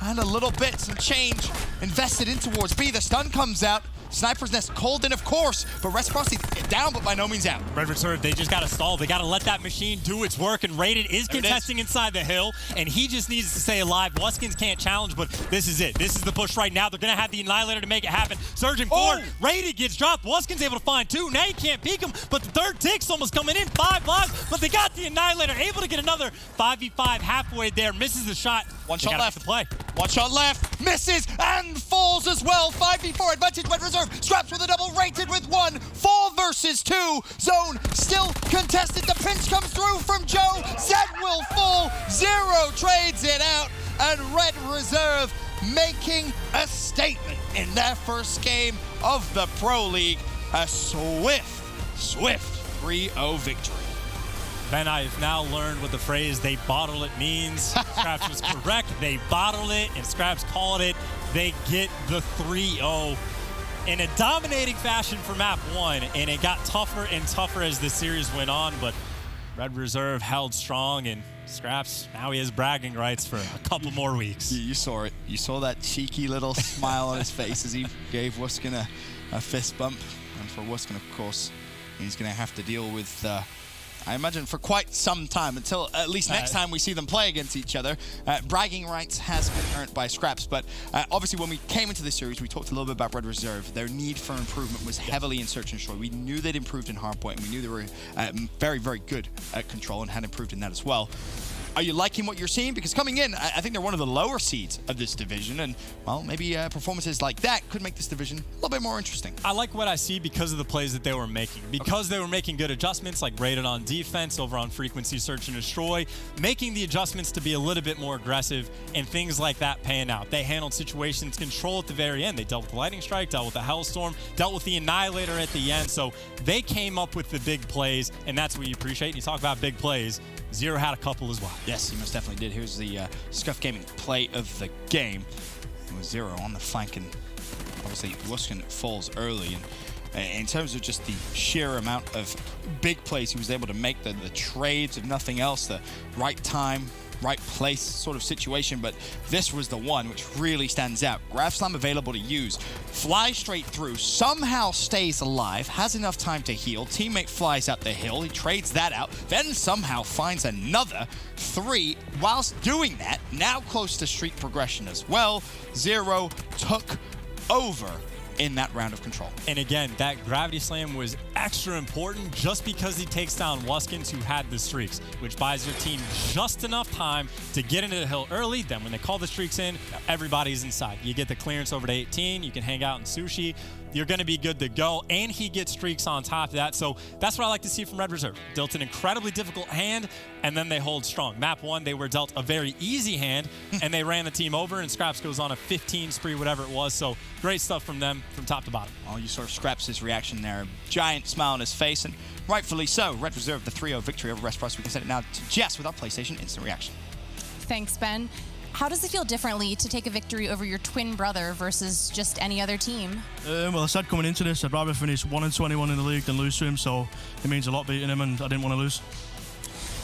and a little bit, some change invested in towards B. The stun comes out. Sniper's Nest called in, of course, but Reciprocity down, but by no means out. Red Reserve, they just got to stall. They got to let that machine do its work, and Rated is contesting inside the hill, and he just needs to stay alive. Wuskins can't challenge, but this is it. This is the push right now. They're going to have the Annihilator to make it happen. Surging forward, Rated gets dropped. Wuskins able to find 2. Now he can't peek him, but the 3rd tick's almost coming in. 5 lives, but they got the Annihilator, able to get another 5v5 halfway there. Misses the shot. 1 shot left. To play. 1 shot left. Misses and falls as well. 5v4 advantage, Red Reserve. Scraps with a double, Rated with 1. 4 versus 2. Zone still contested. The pinch comes through from Joe. Zed will fall. Zero trades it out. And Red Reserve making a statement in their first game of the Pro League. A swift 3-0 victory. Ben, I've now learned what the phrase "they bottle it" means. Scraps was correct. They bottled it, and Scraps called it. They get the 3-0 in a dominating fashion for map 1, and it got tougher and tougher as the series went on, but Red Reserve held strong, and Scraps, now he has bragging rights for a couple more weeks. You saw it. You saw that cheeky little smile on his face as he gave Wuskin a fist bump. And for Wuskin, of course, he's going to have to deal with, I imagine, for quite some time, until at least next time we see them play against each other. Bragging rights has been earned by Scraps, but obviously when we came into this series, we talked a little bit about Red Reserve. Their need for improvement was heavily in Search and Destroy. We knew they'd improved in Hardpoint, and we knew they were very, very good at Control and had improved in that as well. Are you liking what you're seeing? Because coming in, I think they're one of the lower seeds of this division, and, well, maybe performances like that could make this division a little bit more interesting. I like what I see because of the plays that they were making. Because they were making good adjustments, like rated on defense, over on frequency, search and destroy, making the adjustments to be a little bit more aggressive, and things like that paying out. They handled situations control at the very end. They dealt with the Lightning Strike, dealt with the Hellstorm, dealt with the Annihilator at the end. So they came up with the big plays, and that's what you appreciate. And you talk about big plays. Zero had a couple as well. Yes, he most definitely did. Here's the Scuff Gaming play of the game. It was Zero on the flank, and obviously Wuskin falls early. And in terms of just the sheer amount of big plays he was able to make, the trades, if nothing else, the right time, right place sort of situation, but this was the one which really stands out. Grav Slam available to use, flies straight through, somehow stays alive, has enough time to heal, teammate flies out the hill, he trades that out, then somehow finds another 3 whilst doing that, now close to streak progression as well. Zero took over in that round of Control. And again, that Gravity Slam was extra important just because he takes down Wuskins, who had the streaks, which buys your team just enough time to get into the hill early. Then when they call the streaks in, everybody's inside. You get the clearance over to 18, you can hang out in Sushi, you're going to be good to go, and he gets streaks on top of that. So that's what I like to see from Red Reserve. Dealt an incredibly difficult hand, and then they hold strong. Map 1, they were dealt a very easy hand, and they ran the team over, and Scraps goes on a 15 spree, whatever it was. So great stuff from them from top to bottom. Oh, you saw Scraps' reaction there. Giant smile on his face, and rightfully so. Red Reserve, the 3-0 victory over Reciprocity. We can send it now to Jess with our PlayStation Instant Reaction. Thanks, Ben. How does it feel differently to take a victory over your twin brother versus just any other team? Well, I said coming into this, I'd rather finish 1-21 in the league than lose to him, so it means a lot beating him, and I didn't want to lose.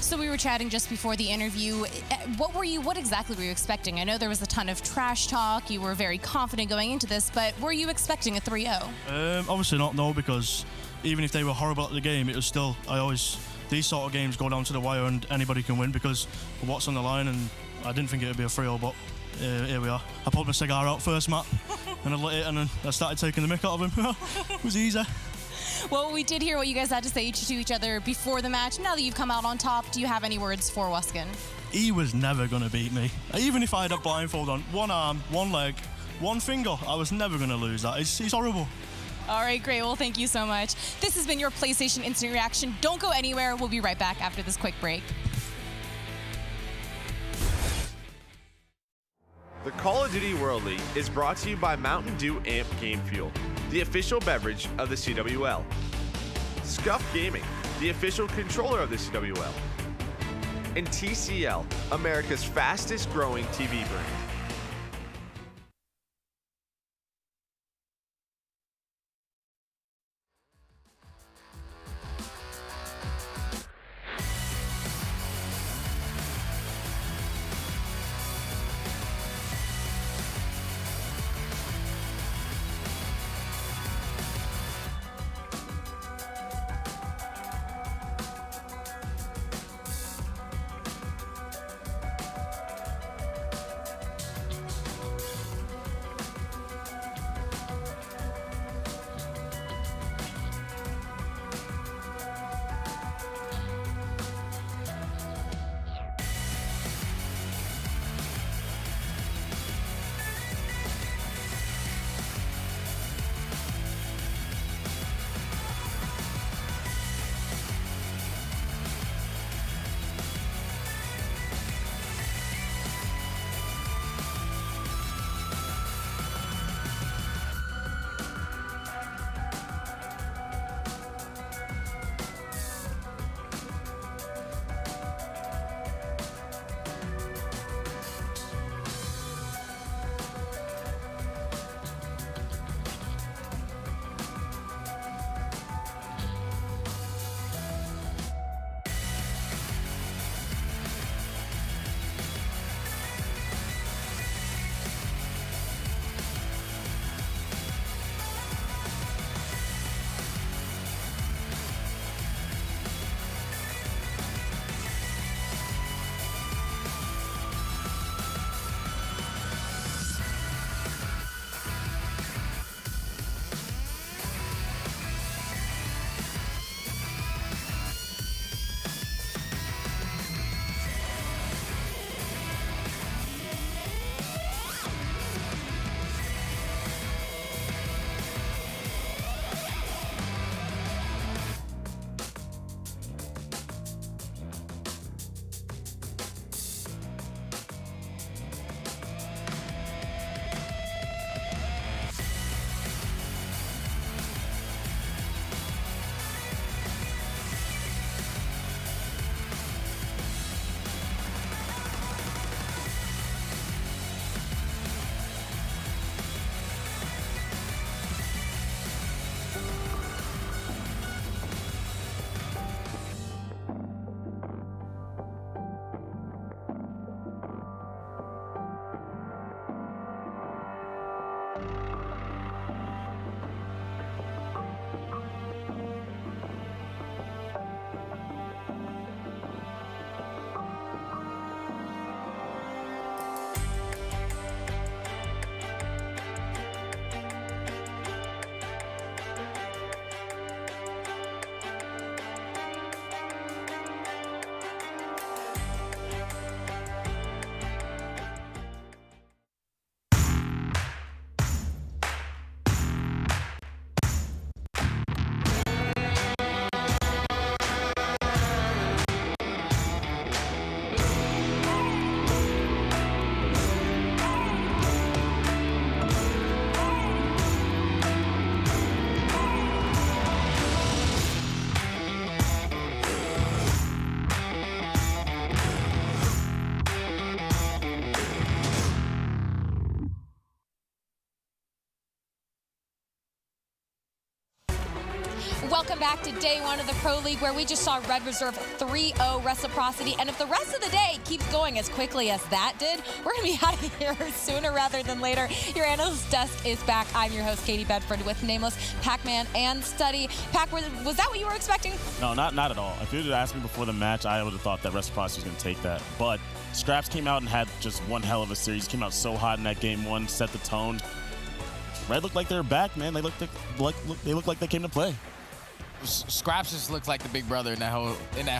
So we were chatting just before the interview. What exactly were you expecting? I know there was a ton of trash talk. You were very confident going into this, but were you expecting a 3-0? Obviously not, no, because even if they were horrible at the game, it was still, these sort of games go down to the wire and anybody can win because of what's on the line, and I didn't think it would be a 3-0, but here we are. I pulled my cigar out first map, and I lit it, and then I started taking the mick out of him. It was easy. Well, we did hear what you guys had to say to each other before the match. Now that you've come out on top, do you have any words for Wuskin? He was never going to beat me. Even if I had a blindfold on, one arm, one leg, one finger, I was never going to lose that. He's horrible. All right, great. Well, thank you so much. This has been your PlayStation Instant Reaction. Don't go anywhere. We'll be right back after this quick break. The Call of Duty World League is brought to you by Mountain Dew Amp Game Fuel, the official beverage of the CWL. Scuff Gaming, the official controller of the CWL. And TCL, America's fastest growing TV brand. Welcome back to day one of the Pro League, where we just saw Red Reserve 3-0 Reciprocity. And if the rest of the day keeps going as quickly as that did, we're going to be out of here sooner rather than later. Your analyst desk is back. I'm your host, Katie Bedford, with Nameless, Pac-Man, and Study. Pac, was that what you were expecting? No, not at all. If you had asked me before the match, I would have thought that Reciprocity was going to take that. But Scraps came out and had just one hell of a series. Came out so hot in that game one, set the tone. Red looked like they were back, man. They looked like they came to play. Scraps just looked like the big brother in that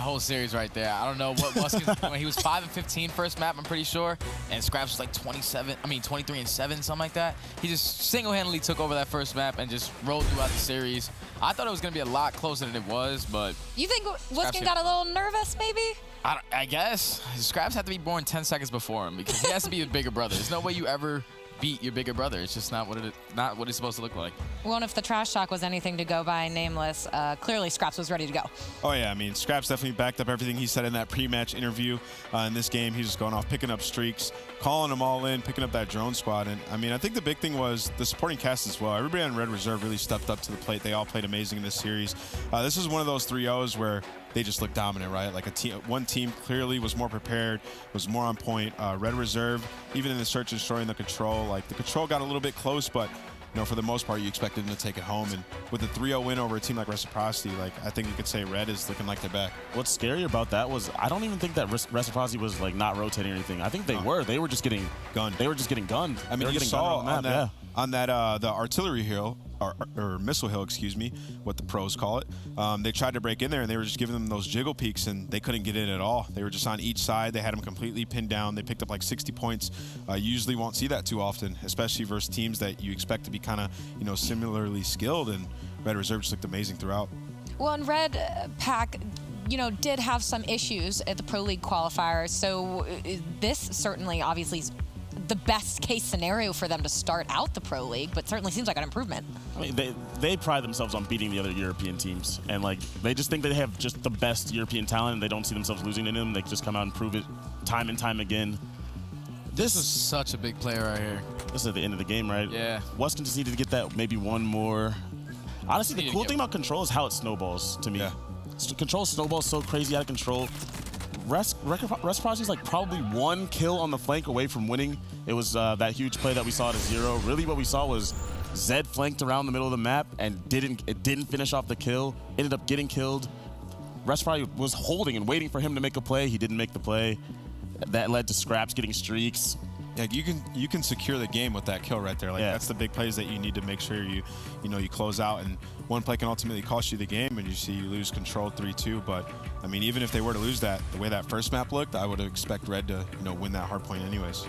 whole series right there. I don't know what Waskins was doing. He was 5-15 first map, I'm pretty sure, and Scraps was like 23-7, something like that. He just single-handedly took over that first map and just rolled throughout the series. I thought it was gonna be a lot closer than it was, but you think Waskin got a little nervous, maybe? I guess Scraps had to be born 10 seconds before him because he has to be the bigger brother. There's no way you ever beat your bigger brother. It's just not what it's supposed to look like. Well, and if the trash talk was anything to go by, Nameless, clearly Scraps was ready to go. Oh yeah, I mean, Scraps definitely backed up everything he said in that pre-match interview. In this game, he's just going off, picking up streaks, calling them all in, picking up that drone squad. And I mean, I think the big thing was the supporting cast as well. Everybody on Red Reserve really stepped up to the plate. They all played amazing in this series. This is one of those 3-0s where they just looked dominant, right? Like one team clearly was more prepared, was more on point. Red Reserve, even in the search and destroying the control, like the control got a little bit close, but you know, for the most part, you expected them to take it home. And with a 3-0 win over a team like Reciprocity, like I think you could say Red is looking like they're back. What's scary about that was I don't even think that Reciprocity was like not rotating or anything. I think they were. They were just getting gunned. They were just getting gunned. I mean, you saw on that the artillery hill, or missile hill, excuse me, what the pros call it. They tried to break in there, and they were just giving them those jiggle peeks, and they couldn't get in at all. They were just on each side. They had them completely pinned down. They picked up like 60 points. You usually won't see that too often, especially versus teams that you expect to be kind of, you know, similarly skilled, and Red Reserve just looked amazing throughout. Well, and Red Pack, you know, did have some issues at the Pro League qualifiers, so this certainly obviously is the best case scenario for them to start out the Pro League, but certainly seems like an improvement. I mean, they pride themselves on beating the other European teams, and like they just think they have just the best European talent, and they don't see themselves losing to them. They just come out and prove it time and time again. This is such a big player right here. This is at the end of the game, right? Yeah. Waskin just needed to get that maybe one more. Honestly, the cool thing about Control is how it snowballs to me. Yeah. Control snowballs so crazy out of control. Reciprocity is like probably one kill on the flank away from winning. It was that huge play that we saw at a 0. Really what we saw was Zed flanked around the middle of the map and it didn't finish off the kill. Ended up getting killed. Reciprocity was holding and waiting for him to make a play. He didn't make the play. That led to Scraps getting streaks. Yeah, you can secure the game with that kill right there. Like that's the big plays that you need to make sure you close out, and one play can ultimately cost you the game, and you lose control 3-2. But I mean, even if they were to lose that, the way that first map looked, I would expect Red to win that hard point anyways.